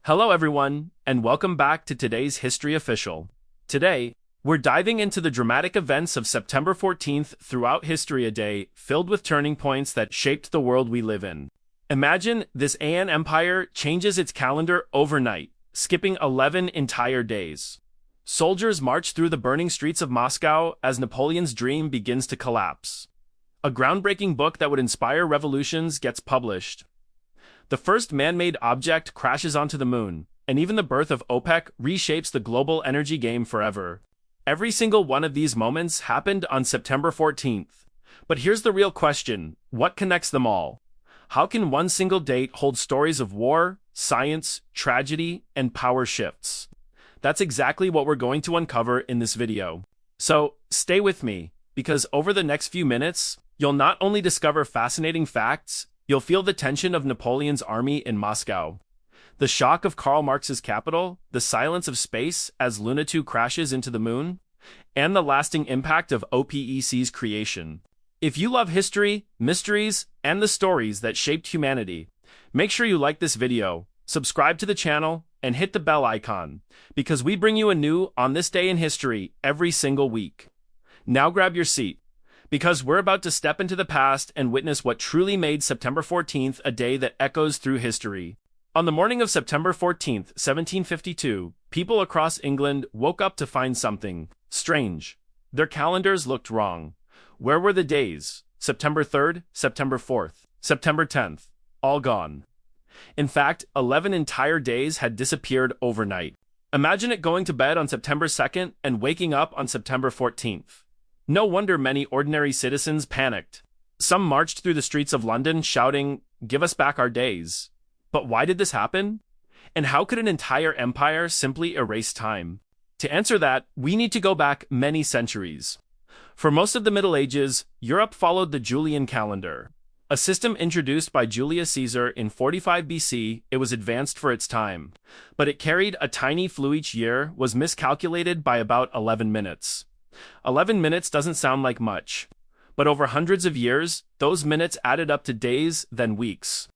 Hello everyone, and welcome back to today's History Official. Today, we're diving into the dramatic events of September 14th throughout history, a day filled with turning points that shaped the world we live in. Imagine this AN empire changes its calendar overnight, skipping 11 entire days. Soldiers march through the burning streets of Moscow as Napoleon's dream begins to collapse. A groundbreaking book that would inspire revolutions gets published. The first man-made object crashes onto the moon, and even the birth of OPEC reshapes the global energy game forever. Every single one of these moments happened on September 14th. But here's the real question: what connects them all? How can one single date hold stories of war, science, tragedy, and power shifts? That's exactly what we're going to uncover in this video. So, stay with me, because over the next few minutes, you'll not only discover fascinating facts, you'll feel the tension of Napoleon's army in Moscow, the shock of Karl Marx's capital, the silence of space as Luna 2 crashes into the moon, and the lasting impact of OPEC's creation. If you love history, mysteries, and the stories that shaped humanity, make sure you like this video, subscribe to the channel, and hit the bell icon, because we bring you a new On This Day in History every single week. Now grab your seat, because we're about to step into the past and witness what truly made September 14th a day that echoes through history. On the morning of September 14th, 1752, people across England woke up to find something strange. Their calendars looked wrong. Where were the days? September 3rd, September 4th, September 10th, all gone. In fact, 11 entire days had disappeared overnight. Imagine it going to bed on September 2nd and waking up on September 14th. No wonder many ordinary citizens panicked. Some marched through the streets of London shouting, "Give us back our days." But why did this happen? And how could an entire empire simply erase time? To answer that, we need to go back many centuries. For most of the Middle Ages, Europe followed the Julian calendar. A system introduced by Julius Caesar in 45 BC, it was advanced for its time. But it carried a tiny flu each year, was miscalculated by about 11 minutes. 11 minutes doesn't sound like much, but over hundreds of years, those minutes added up to days, then weeks.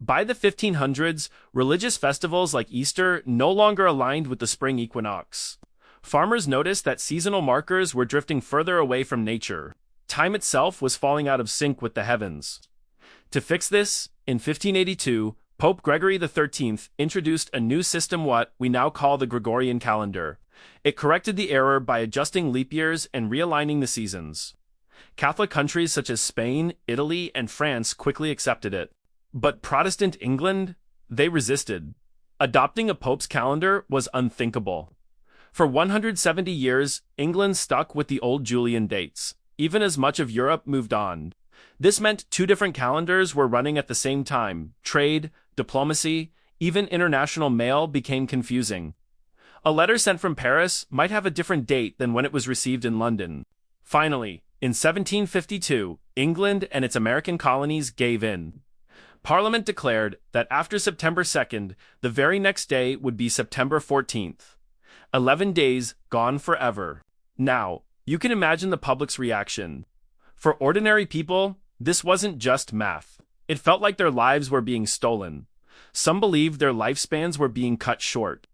By the 1500s, religious festivals like Easter no longer aligned with the spring equinox. Farmers noticed that seasonal markers were drifting further away from nature. Time itself was falling out of sync with the heavens. To fix this, in 1582, Pope Gregory XIII introduced a new system, what we now call the Gregorian calendar. It corrected the error by adjusting leap years and realigning the seasons. Catholic countries such as Spain, Italy, and France quickly accepted it. But Protestant England? They resisted. Adopting a pope's calendar was unthinkable. For 170 years, England stuck with the old Julian dates, even as much of Europe moved on. This meant two different calendars were running at the same time. Trade, diplomacy, even international mail became confusing. A letter sent from Paris might have a different date than when it was received in London. Finally, in 1752, England and its American colonies gave in. Parliament declared that after September 2nd, the very next day would be September 14th. 11 days gone forever. Now, you can imagine the public's reaction. For ordinary people, this wasn't just math. It felt like their lives were being stolen. Some believed their lifespans were being cut short.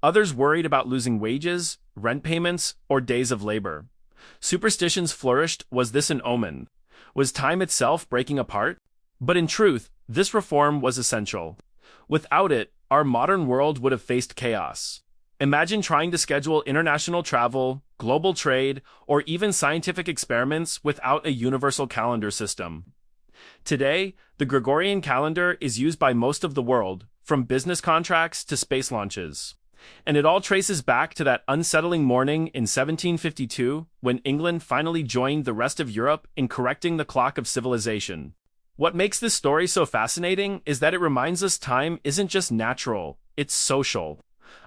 Others worried about losing wages, rent payments, or days of labor. Superstitions flourished. Was this an omen? Was time itself breaking apart? But in truth, this reform was essential. Without it, our modern world would have faced chaos. Imagine trying to schedule international travel, global trade, or even scientific experiments without a universal calendar system. Today, the Gregorian calendar is used by most of the world, from business contracts to space launches. And it all traces back to that unsettling morning in 1752 when England finally joined the rest of Europe in correcting the clock of civilization. What makes this story so fascinating is that it reminds us time isn't just natural, it's social.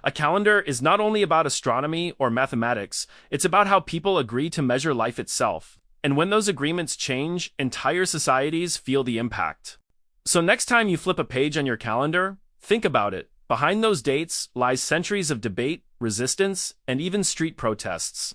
A calendar is not only about astronomy or mathematics, it's about how people agree to measure life itself. And when those agreements change, entire societies feel the impact. So next time you flip a page on your calendar, think about it. Behind those dates lies centuries of debate, resistance, and even street protests.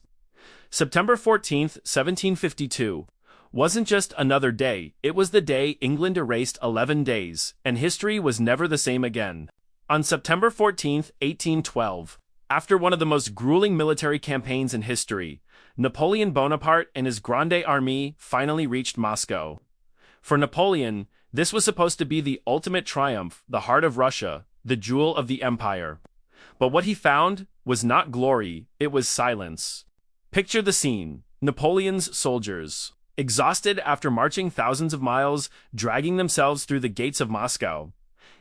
September 14th, 1752, wasn't just another day, it was the day England erased 11 days, and history was never the same again. On September 14, 1812, after one of the most grueling military campaigns in history, Napoleon Bonaparte and his Grande Armée finally reached Moscow. For Napoleon, this was supposed to be the ultimate triumph, the heart of Russia, the jewel of the empire. But what he found was not glory, it was silence. Picture the scene. Napoleon's soldiers, exhausted after marching thousands of miles, dragging themselves through the gates of Moscow.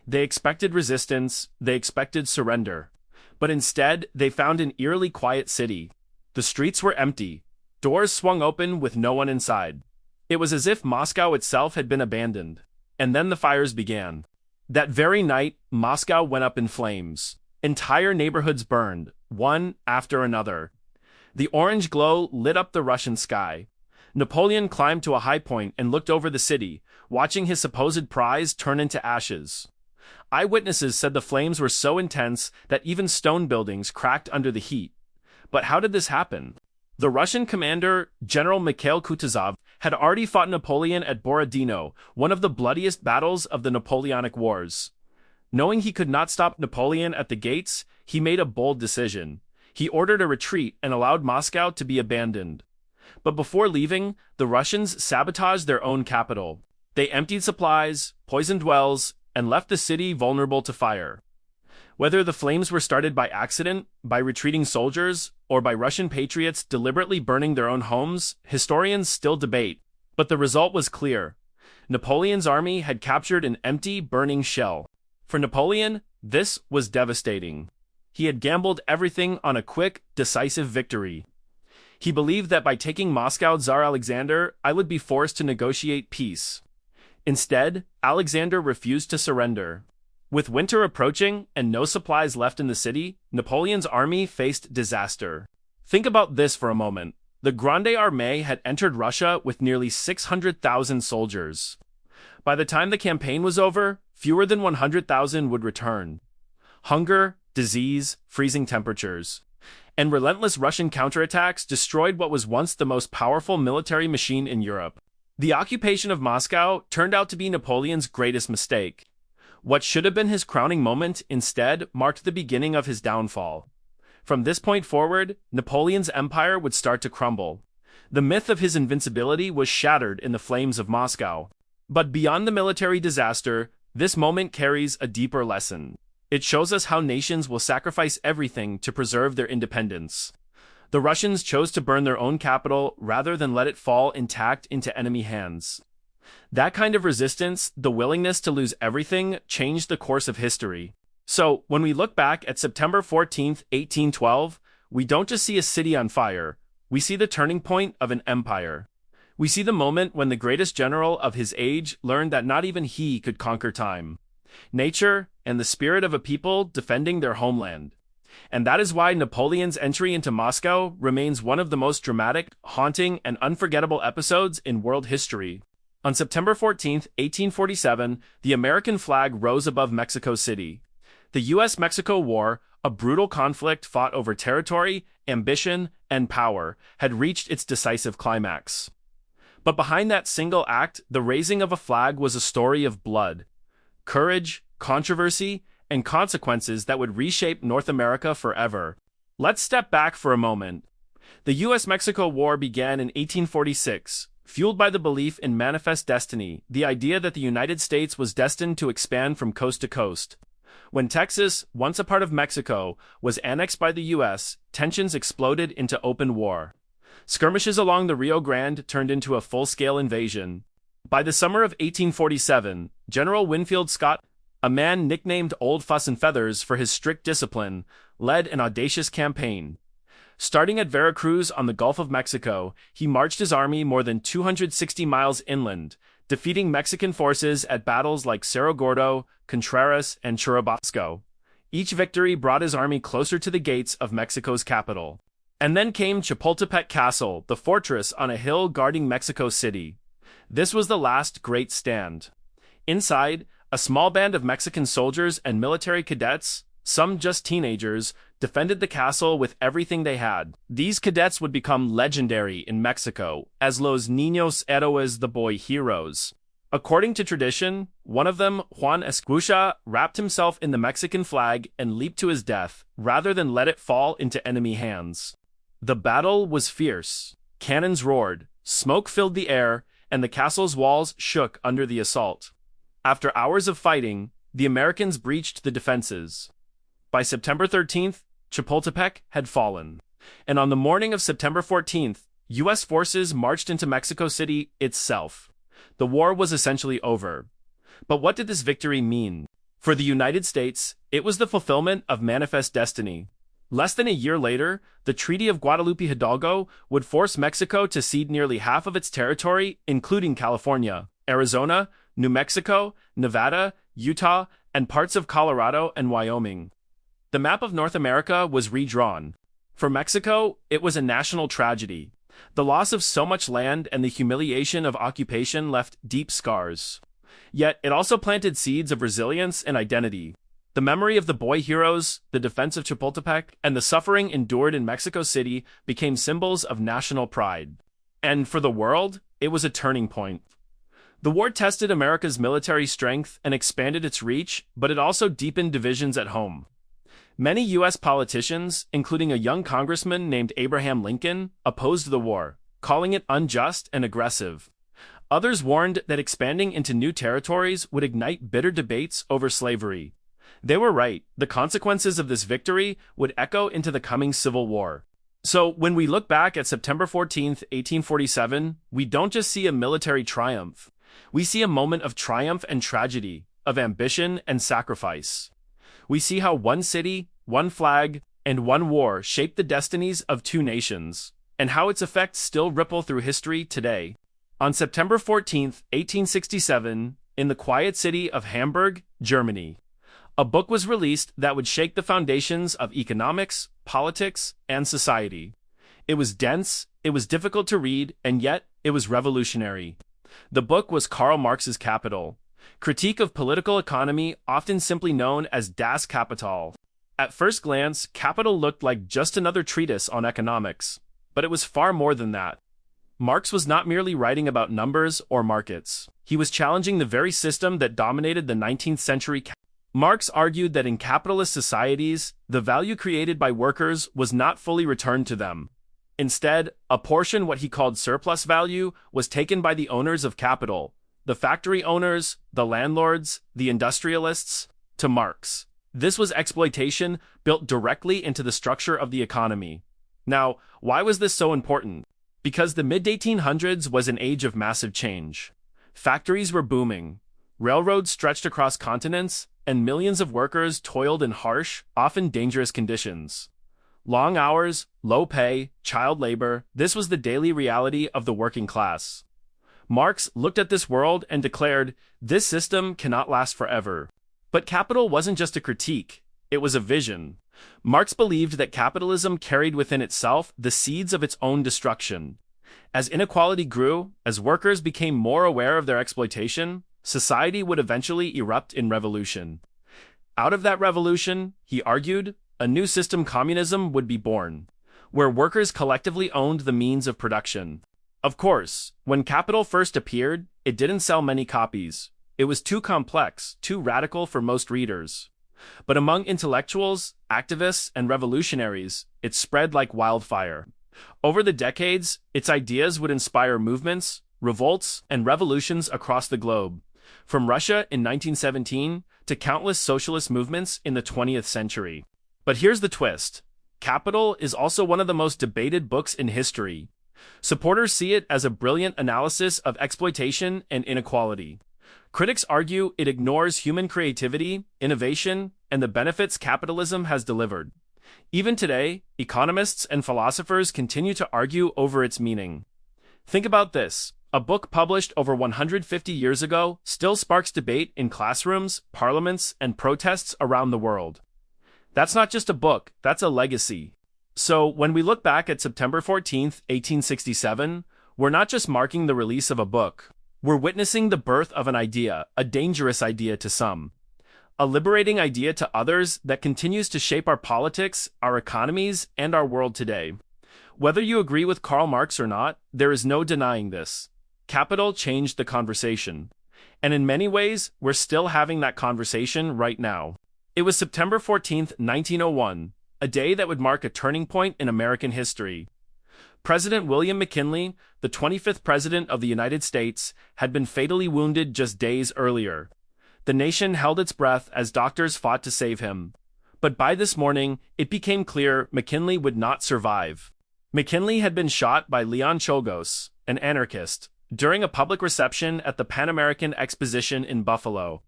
They expected resistance, they expected surrender. But instead, they found an eerily quiet city. The streets were empty. Doors swung open with no one inside. It was as if Moscow itself had been abandoned. And then the fires began. That very night, Moscow went up in flames. Entire neighborhoods burned, one after another. The orange glow lit up the Russian sky. Napoleon climbed to a high point and looked over the city, watching his supposed prize turn into ashes. Eyewitnesses said the flames were so intense that even stone buildings cracked under the heat. But how did this happen? The Russian commander, General Mikhail Kutuzov, had already fought Napoleon at Borodino, one of the bloodiest battles of the Napoleonic Wars. Knowing he could not stop Napoleon at the gates, he made a bold decision. He ordered a retreat and allowed Moscow to be abandoned. But before leaving, the Russians sabotaged their own capital. They emptied supplies, poisoned wells, and left the city vulnerable to fire. Whether the flames were started by accident, by retreating soldiers, or by Russian patriots deliberately burning their own homes, historians still debate. But the result was clear. Napoleon's army had captured an empty, burning shell. For Napoleon, this was devastating. He had gambled everything on a quick, decisive victory. He believed that by taking Moscow, Tsar Alexander, I would be forced to negotiate peace. Instead, Alexander refused to surrender. With winter approaching and no supplies left in the city, Napoleon's army faced disaster. Think about this for a moment. The Grande Armée had entered Russia with nearly 600,000 soldiers. By the time the campaign was over, fewer than 100,000 would return. Hunger, disease, freezing temperatures, and relentless Russian counterattacks destroyed what was once the most powerful military machine in Europe. The occupation of Moscow turned out to be Napoleon's greatest mistake. What should have been his crowning moment instead marked the beginning of his downfall. From this point forward, Napoleon's empire would start to crumble. The myth of his invincibility was shattered in the flames of Moscow. But beyond the military disaster, this moment carries a deeper lesson. It shows us how nations will sacrifice everything to preserve their independence. The Russians chose to burn their own capital rather than let it fall intact into enemy hands. That kind of resistance, the willingness to lose everything, changed the course of history. So, when we look back at September 14, 1812, we don't just see a city on fire, we see the turning point of an empire. We see the moment when the greatest general of his age learned that not even he could conquer time, nature, and the spirit of a people defending their homeland. And that is why Napoleon's entry into Moscow remains one of the most dramatic, haunting, and unforgettable episodes in world history. On September 14, 1847, the American flag rose above Mexico City. The U.S.-Mexico War, a brutal conflict fought over territory, ambition, and power, had reached its decisive climax. But behind that single act, the raising of a flag was a story of blood, courage, controversy, and consequences that would reshape North America forever. Let's step back for a moment. The U.S.-Mexico War began in 1846, fueled by the belief in manifest destiny, the idea that the United States was destined to expand from coast to coast. When Texas, once a part of Mexico, was annexed by the U.S., tensions exploded into open war. Skirmishes along the Rio Grande turned into a full-scale invasion. By the summer of 1847, General Winfield Scott, a man nicknamed Old Fuss and Feathers for his strict discipline, led an audacious campaign. Starting at Veracruz on the Gulf of Mexico, he marched his army more than 260 miles inland, defeating Mexican forces at battles like Cerro Gordo, Contreras, and Churubusco. Each victory brought his army closer to the gates of Mexico's capital. And then came Chapultepec Castle, the fortress on a hill guarding Mexico City. This was the last great stand. Inside, a small band of Mexican soldiers and military cadets, some just teenagers, defended the castle with everything they had. These cadets would become legendary in Mexico as Los Niños Héroes, the boy heroes. According to tradition, one of them, Juan Escutia, wrapped himself in the Mexican flag and leaped to his death, rather than let it fall into enemy hands. The battle was fierce. Cannons roared, smoke filled the air, and the castle's walls shook under the assault. After hours of fighting, the Americans breached the defenses. By September 13th, Chapultepec had fallen. And on the morning of September 14th, U.S. forces marched into Mexico City itself. The war was essentially over. But what did this victory mean? For the United States, it was the fulfillment of manifest destiny. Less than a year later, the Treaty of Guadalupe Hidalgo would force Mexico to cede nearly half of its territory, including California, Arizona, New Mexico, Nevada, Utah, and parts of Colorado and Wyoming. The map of North America was redrawn. For Mexico, it was a national tragedy. The loss of so much land and the humiliation of occupation left deep scars. Yet it also planted seeds of resilience and identity. The memory of the boy heroes, the defense of Chapultepec, and the suffering endured in Mexico City became symbols of national pride. And for the world, it was a turning point. The war tested America's military strength and expanded its reach, but it also deepened divisions at home. Many U.S. politicians, including a young congressman named Abraham Lincoln, opposed the war, calling it unjust and aggressive. Others warned that expanding into new territories would ignite bitter debates over slavery. They were right. The consequences of this victory would echo into the coming Civil War. So, when we look back at September 14, 1847, we don't just see a military triumph. We see a moment of triumph and tragedy, of ambition and sacrifice. We see how one city, one flag, and one war shaped the destinies of two nations, and how its effects still ripple through history today. On September 14, 1867, in the quiet city of Hamburg, Germany, a book was released that would shake the foundations of economics, politics, and society. It was dense, it was difficult to read, and yet it was revolutionary. The book was Karl Marx's Capital, Critique of Political Economy, often simply known as Das Kapital. At first glance, Capital looked like just another treatise on economics, but it was far more than that. Marx was not merely writing about numbers or markets. He was challenging the very system that dominated the 19th century. Marx argued that in capitalist societies, the value created by workers was not fully returned to them. Instead, a portion, what he called surplus value, was taken by the owners of capital, the factory owners, the landlords, the industrialists. To Marx, this was exploitation built directly into the structure of the economy. Now, why was this so important? Because the mid-1800s was an age of massive change. Factories were booming, railroads stretched across continents, and millions of workers toiled in harsh, often dangerous conditions. Long hours, low pay, child labor, this was the daily reality of the working class. Marx looked at this world and declared, "This system cannot last forever." But capital wasn't just a critique, it was a vision. Marx believed that capitalism carried within itself the seeds of its own destruction. As inequality grew, as workers became more aware of their exploitation, society would eventually erupt in revolution. Out of that revolution, he argued, a new system, communism, would be born, where workers collectively owned the means of production. Of course, when Capital first appeared, it didn't sell many copies. It was too complex, too radical for most readers. But among intellectuals, activists, and revolutionaries, it spread like wildfire. Over the decades, its ideas would inspire movements, revolts, and revolutions across the globe, from Russia in 1917 to countless socialist movements in the 20th century. But here's the twist. Capital is also one of the most debated books in history. Supporters see it as a brilliant analysis of exploitation and inequality. Critics argue it ignores human creativity, innovation, and the benefits capitalism has delivered. Even today, economists and philosophers continue to argue over its meaning. Think about this. A book published over 150 years ago still sparks debate in classrooms, parliaments, and protests around the world. That's not just a book, that's a legacy. So, when we look back at September 14, 1867, we're not just marking the release of a book. We're witnessing the birth of an idea, a dangerous idea to some, a liberating idea to others that continues to shape our politics, our economies, and our world today. Whether you agree with Karl Marx or not, there is no denying this. Capital changed the conversation. And in many ways, we're still having that conversation right now. It was September 14th, 1901, a day that would mark a turning point in American history. President William McKinley, the 25th President of the United States, had been fatally wounded just days earlier. The nation held its breath as doctors fought to save him. But by this morning, it became clear McKinley would not survive. McKinley had been shot by Leon Czolgosz, an anarchist, during a public reception at the Pan American Exposition in Buffalo,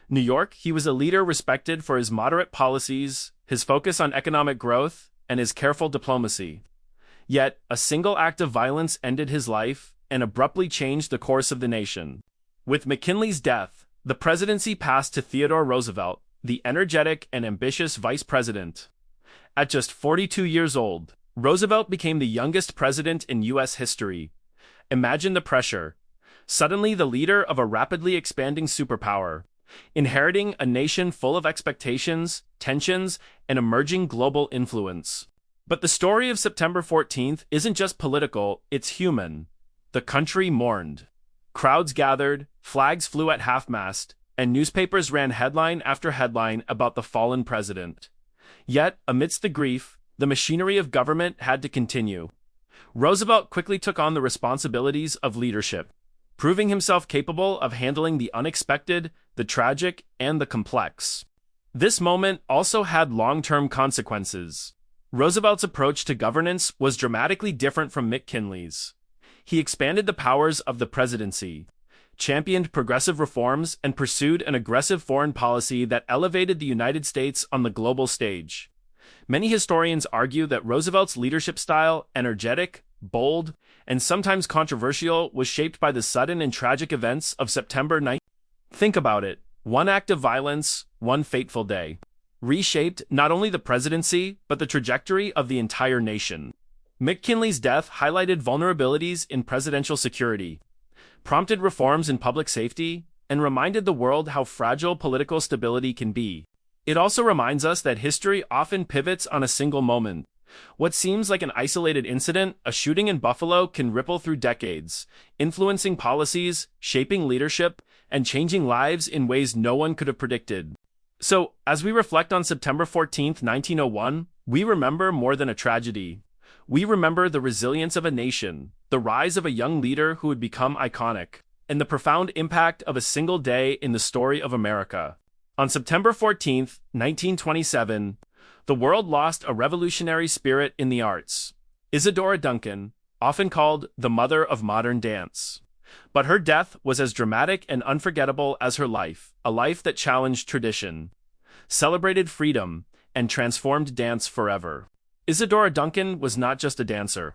New York. He was a leader respected for his moderate policies, his focus on economic growth, and his careful diplomacy. Yet, a single act of violence ended his life and abruptly changed the course of the nation. With McKinley's death, the presidency passed to Theodore Roosevelt, the energetic and ambitious vice president. At just 42 years old, Roosevelt became the youngest president in U.S. history. Imagine the pressure. Suddenly the leader of a rapidly expanding superpower, inheriting a nation full of expectations, tensions, and emerging global influence. But the story of September 14th isn't just political, it's human. The country mourned. Crowds gathered, flags flew at half-mast, and newspapers ran headline after headline about the fallen president. Yet, amidst the grief, the machinery of government had to continue. Roosevelt quickly took on the responsibilities of leadership, proving himself capable of handling the unexpected, the tragic, and the complex. This moment also had long-term consequences. Roosevelt's approach to governance was dramatically different from McKinley's. He expanded the powers of the presidency, championed progressive reforms, and pursued an aggressive foreign policy that elevated the United States on the global stage. Many historians argue that Roosevelt's leadership style, energetic, bold, and sometimes controversial, was shaped by the sudden and tragic events of September 9th. Think about it. One act of violence, one fateful day, reshaped not only the presidency, but the trajectory of the entire nation. McKinley's death highlighted vulnerabilities in presidential security, prompted reforms in public safety, and reminded the world how fragile political stability can be. It also reminds us that history often pivots on a single moment. What seems like an isolated incident, a shooting in Buffalo, can ripple through decades, influencing policies, shaping leadership, and changing lives in ways no one could have predicted. So, as we reflect on September 14th, 1901, we remember more than a tragedy. We remember the resilience of a nation, the rise of a young leader who would become iconic, and the profound impact of a single day in the story of America. On September 14th, 1927, the world lost a revolutionary spirit in the arts. Isadora Duncan, often called the mother of modern dance. But her death was as dramatic and unforgettable as her life, a life that challenged tradition, celebrated freedom, and transformed dance forever. Isadora Duncan was not just a dancer.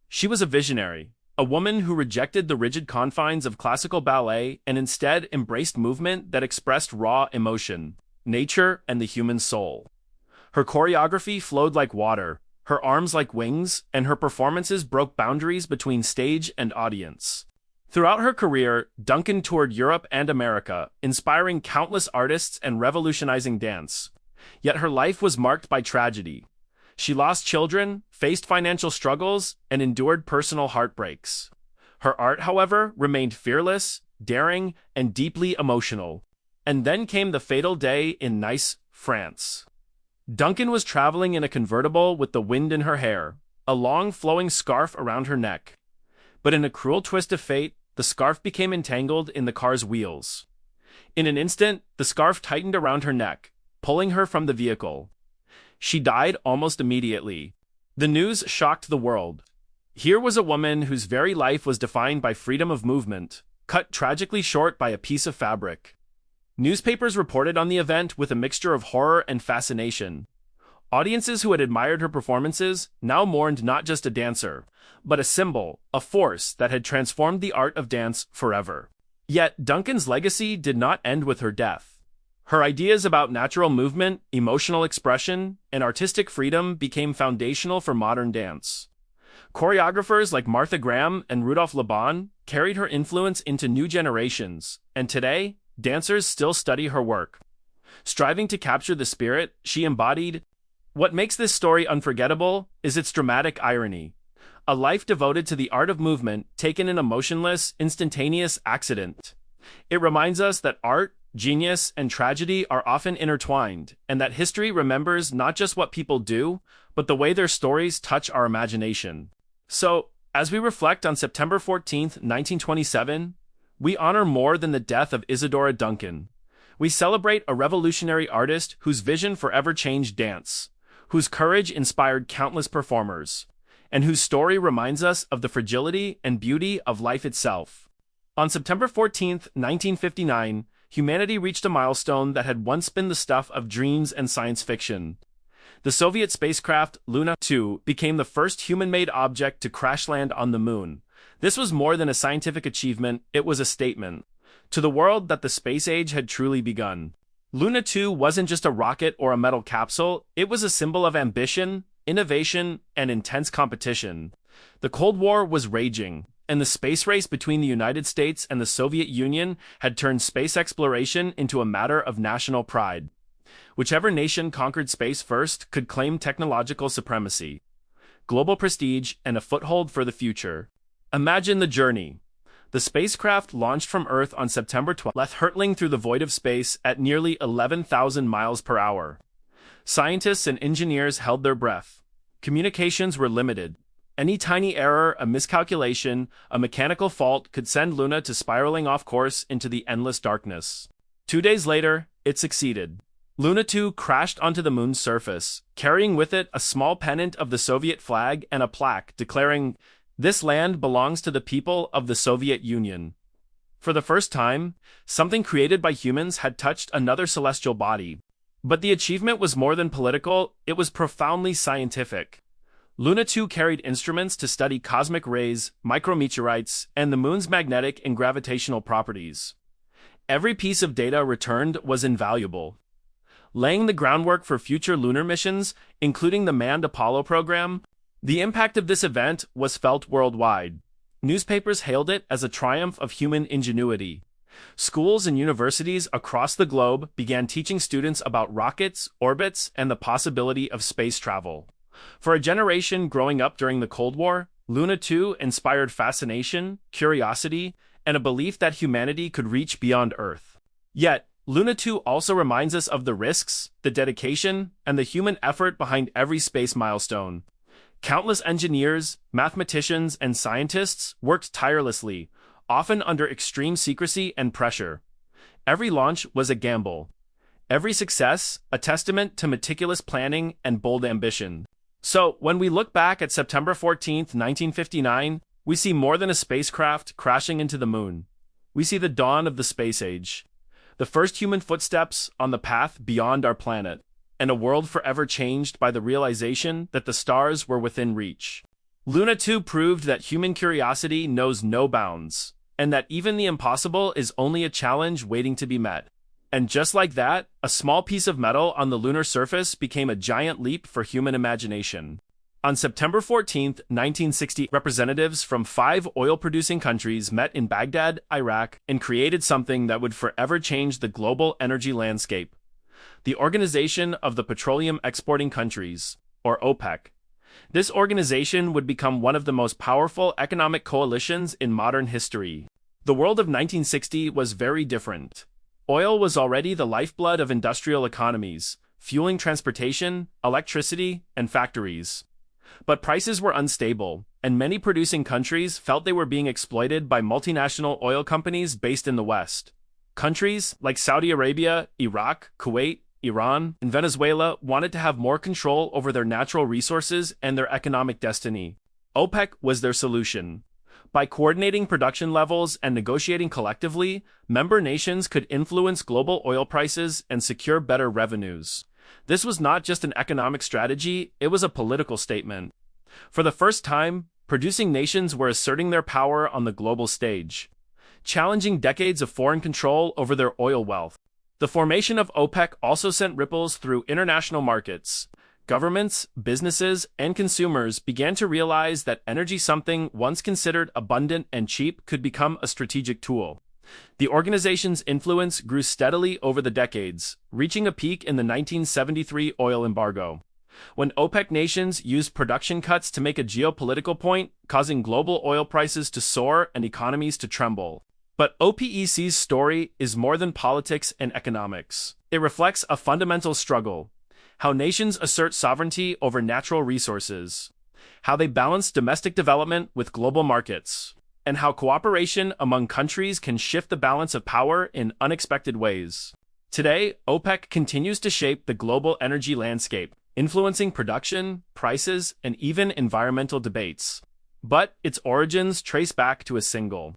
She was a visionary, a woman who rejected the rigid confines of classical ballet and instead embraced movement that expressed raw emotion, nature, and the human soul. Her choreography flowed like water, her arms like wings, and her performances broke boundaries between stage and audience. Throughout her career, Duncan toured Europe and America, inspiring countless artists and revolutionizing dance. Yet her life was marked by tragedy. She lost children, faced financial struggles, and endured personal heartbreaks. Her art, however, remained fearless, daring, and deeply emotional. And then came the fatal day in Nice, France. Duncan was traveling in a convertible with the wind in her hair, a long flowing scarf around her neck. But in a cruel twist of fate, the scarf became entangled in the car's wheels. In an instant, the scarf tightened around her neck, pulling her from the vehicle. She died almost immediately. The news shocked the world. Here was a woman whose very life was defined by freedom of movement, cut tragically short by a piece of fabric. Newspapers reported on the event with a mixture of horror and fascination. Audiences who had admired her performances now mourned not just a dancer, but a symbol, a force that had transformed the art of dance forever. Yet Duncan's legacy did not end with her death. Her ideas about natural movement, emotional expression, and artistic freedom became foundational for modern dance. Choreographers like Martha Graham and Rudolph Laban carried her influence into new generations, and today, dancers still study her work. Striving to capture the spirit she embodied, what makes this story unforgettable is its dramatic irony. A life devoted to the art of movement taken in a motionless, instantaneous accident. It reminds us that art, genius, and tragedy are often intertwined, and that history remembers not just what people do, but the way their stories touch our imagination. So, as we reflect on September 14th, 1927, we honor more than the death of Isadora Duncan. We celebrate a revolutionary artist whose vision forever changed dance, whose courage inspired countless performers, and whose story reminds us of the fragility and beauty of life itself. On September 14th, 1959, humanity reached a milestone that had once been the stuff of dreams and science fiction. The Soviet spacecraft Luna 2 became the first human-made object to crash land on the moon. This was more than a scientific achievement, it was a statement to the world that the space age had truly begun. Luna 2 wasn't just a rocket or a metal capsule, it was a symbol of ambition, innovation, and intense competition. The Cold War was raging, and the space race between the United States and the Soviet Union had turned space exploration into a matter of national pride. Whichever nation conquered space first could claim technological supremacy, global prestige, and a foothold for the future. Imagine the journey. The spacecraft launched from Earth on September 12th, hurtling through the void of space at nearly 11,000 miles per hour. Scientists and engineers held their breath. Communications were limited. Any tiny error, a miscalculation, a mechanical fault could send Luna to spiraling off course into the endless darkness. 2 days later, it succeeded. Luna 2 crashed onto the moon's surface, carrying with it a small pennant of the Soviet flag and a plaque declaring, "This land belongs to the people of the Soviet Union." For the first time, something created by humans had touched another celestial body. But the achievement was more than political, it was profoundly scientific. Luna 2 carried instruments to study cosmic rays, micrometeorites, and the moon's magnetic and gravitational properties. Every piece of data returned was invaluable, laying the groundwork for future lunar missions, including the manned Apollo program. The impact of this event was felt worldwide. Newspapers hailed it as a triumph of human ingenuity. Schools and universities across the globe began teaching students about rockets, orbits, and the possibility of space travel. For a generation growing up during the Cold War, Luna 2 inspired fascination, curiosity, and a belief that humanity could reach beyond Earth. Yet, Luna 2 also reminds us of the risks, the dedication, and the human effort behind every space milestone. Countless engineers, mathematicians, and scientists worked tirelessly, often under extreme secrecy and pressure. Every launch was a gamble. Every success, a testament to meticulous planning and bold ambition. So, when we look back at September 14th, 1959, we see more than a spacecraft crashing into the moon. We see the dawn of the space age, the first human footsteps on the path beyond our planet, and a world forever changed by the realization that the stars were within reach. Luna 2 proved that human curiosity knows no bounds, and that even the impossible is only a challenge waiting to be met. And just like that, a small piece of metal on the lunar surface became a giant leap for human imagination. On September 14th, 1960, representatives from 5 oil-producing countries met in Baghdad, Iraq, and created something that would forever change the global energy landscape: the Organization of the Petroleum Exporting Countries, or OPEC. This organization would become one of the most powerful economic coalitions in modern history. The world of 1960 was very different. Oil was already the lifeblood of industrial economies, fueling transportation, electricity, and factories. But prices were unstable, and many producing countries felt they were being exploited by multinational oil companies based in the West. Countries like Saudi Arabia, Iraq, Kuwait, Iran, and Venezuela wanted to have more control over their natural resources and their economic destiny. OPEC was their solution. By coordinating production levels and negotiating collectively, member nations could influence global oil prices and secure better revenues. This was not just an economic strategy, it was a political statement. For the first time, producing nations were asserting their power on the global stage, challenging decades of foreign control over their oil wealth. The formation of OPEC also sent ripples through international markets. Governments, businesses, and consumers began to realize that energy, something once considered abundant and cheap, could become a strategic tool. The organization's influence grew steadily over the decades, reaching a peak in the 1973 oil embargo, when OPEC nations used production cuts to make a geopolitical point, causing global oil prices to soar and economies to tremble. But OPEC's story is more than politics and economics. It reflects a fundamental struggle: how nations assert sovereignty over natural resources, how they balance domestic development with global markets, and how cooperation among countries can shift the balance of power in unexpected ways. Today, OPEC continues to shape the global energy landscape, influencing production, prices, and even environmental debates. But its origins trace back to a single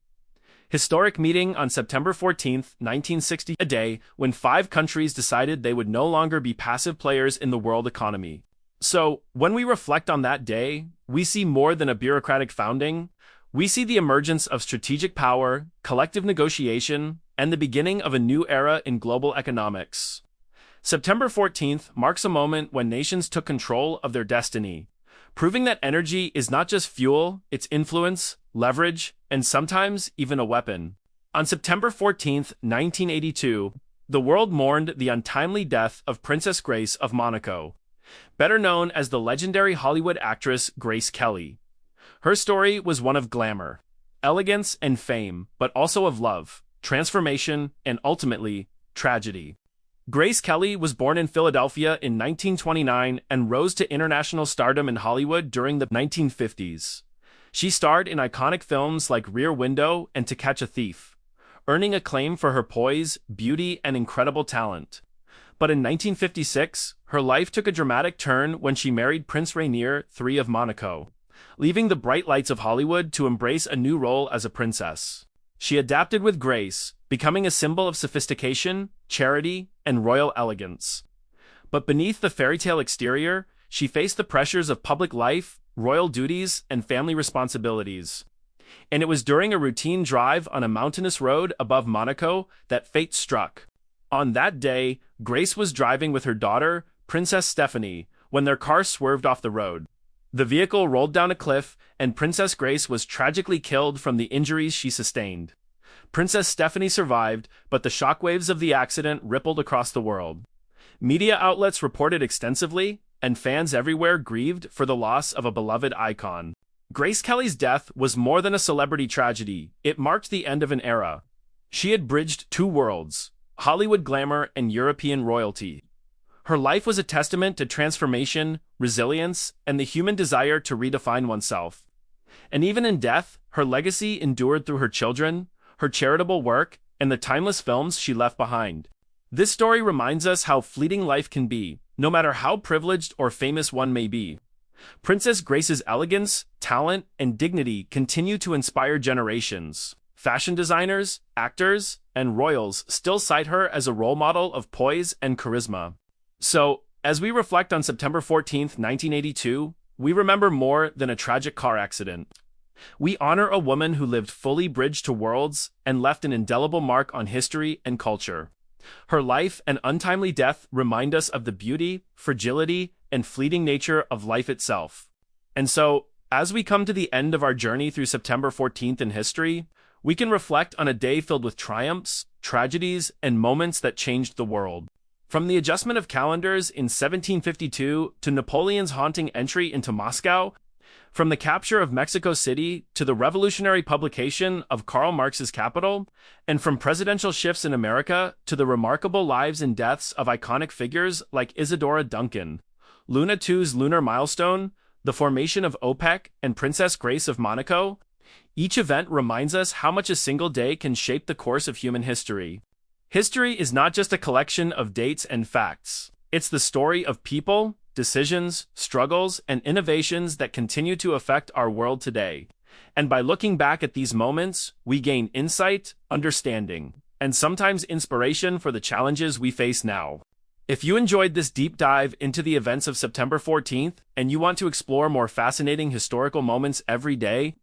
historic meeting on September 14, 1960, a day when 5 countries decided they would no longer be passive players in the world economy. So, when we reflect on that day, we see more than a bureaucratic founding. We see the emergence of strategic power, collective negotiation, and the beginning of a new era in global economics. September 14th marks a moment when nations took control of their destiny, proving that energy is not just fuel, it's influence, leverage, and sometimes even a weapon. On September 14th, 1982, the world mourned the untimely death of Princess Grace of Monaco, better known as the legendary Hollywood actress Grace Kelly. Her story was one of glamour, elegance, and fame, but also of love, transformation, and ultimately, tragedy. Grace Kelly was born in Philadelphia in 1929 and rose to international stardom in Hollywood during the 1950s. She starred in iconic films like Rear Window and To Catch a Thief, earning acclaim for her poise, beauty, and incredible talent. But in 1956, her life took a dramatic turn when she married Prince Rainier III of Monaco, leaving the bright lights of Hollywood to embrace a new role as a princess. She adapted with grace, becoming a symbol of sophistication, charity, and royal elegance. But beneath the fairy-tale exterior, she faced the pressures of public life, royal duties, and family responsibilities. And it was during a routine drive on a mountainous road above Monaco that fate struck. On that day, Grace was driving with her daughter, Princess Stephanie, when their car swerved off the road. The vehicle rolled down a cliff, and Princess Grace was tragically killed from the injuries she sustained. Princess Stephanie survived, but the shockwaves of the accident rippled across the world. Media outlets reported extensively, and fans everywhere grieved for the loss of a beloved icon. Grace Kelly's death was more than a celebrity tragedy. It marked the end of an era. She had bridged 2 worlds, Hollywood glamour and European royalty. Her life was a testament to transformation, resilience, and the human desire to redefine oneself. And even in death, her legacy endured through her children, her charitable work, and the timeless films she left behind. This story reminds us how fleeting life can be, no matter how privileged or famous one may be. Princess Grace's elegance, talent, and dignity continue to inspire generations. Fashion designers, actors, and royals still cite her as a role model of poise and charisma. So, as we reflect on September 14, 1982, we remember more than a tragic car accident. We honor a woman who lived fully bridged to worlds and left an indelible mark on history and culture. Her life and untimely death remind us of the beauty, fragility, and fleeting nature of life itself. And so, as we come to the end of our journey through September 14th in history, we can reflect on a day filled with triumphs, tragedies, and moments that changed the world. From the adjustment of calendars in 1752 to Napoleon's haunting entry into Moscow, from the capture of Mexico City to the revolutionary publication of Karl Marx's Capital, and from presidential shifts in America to the remarkable lives and deaths of iconic figures like Isadora Duncan, Luna II's lunar milestone, the formation of OPEC, and Princess Grace of Monaco, each event reminds us how much a single day can shape the course of human history. History is not just a collection of dates and facts. It's the story of people, decisions, struggles, and innovations that continue to affect our world today. And by looking back at these moments, we gain insight, understanding, and sometimes inspiration for the challenges we face now. If you enjoyed this deep dive into the events of September 14th and you want to explore more fascinating historical moments every day,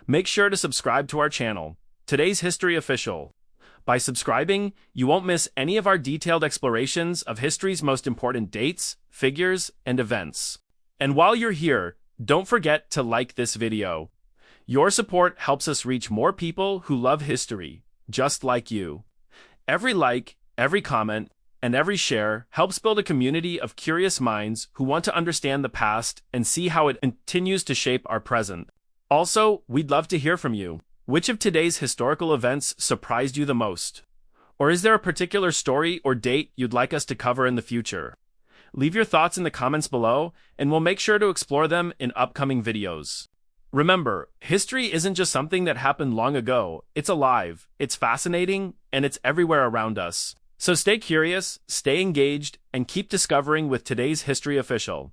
make sure to subscribe to our channel, Today's History Official. By subscribing, you won't miss any of our detailed explorations of history's most important dates, figures, and events. And while you're here, don't forget to like this video. Your support helps us reach more people who love history, just like you. Every like, every comment, and every share helps build a community of curious minds who want to understand the past and see how it continues to shape our present. Also, we'd love to hear from you. Which of today's historical events surprised you the most? Or is there a particular story or date you'd like us to cover in the future? Leave your thoughts in the comments below, and we'll make sure to explore them in upcoming videos. Remember, history isn't just something that happened long ago, it's alive, it's fascinating, and it's everywhere around us. So stay curious, stay engaged, and keep discovering with today's History Official.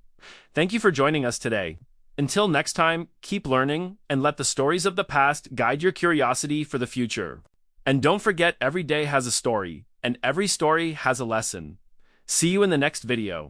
Thank you for joining us today. Until next time, keep learning, and let the stories of the past guide your curiosity for the future. And don't forget, every day has a story, and every story has a lesson. See you in the next video.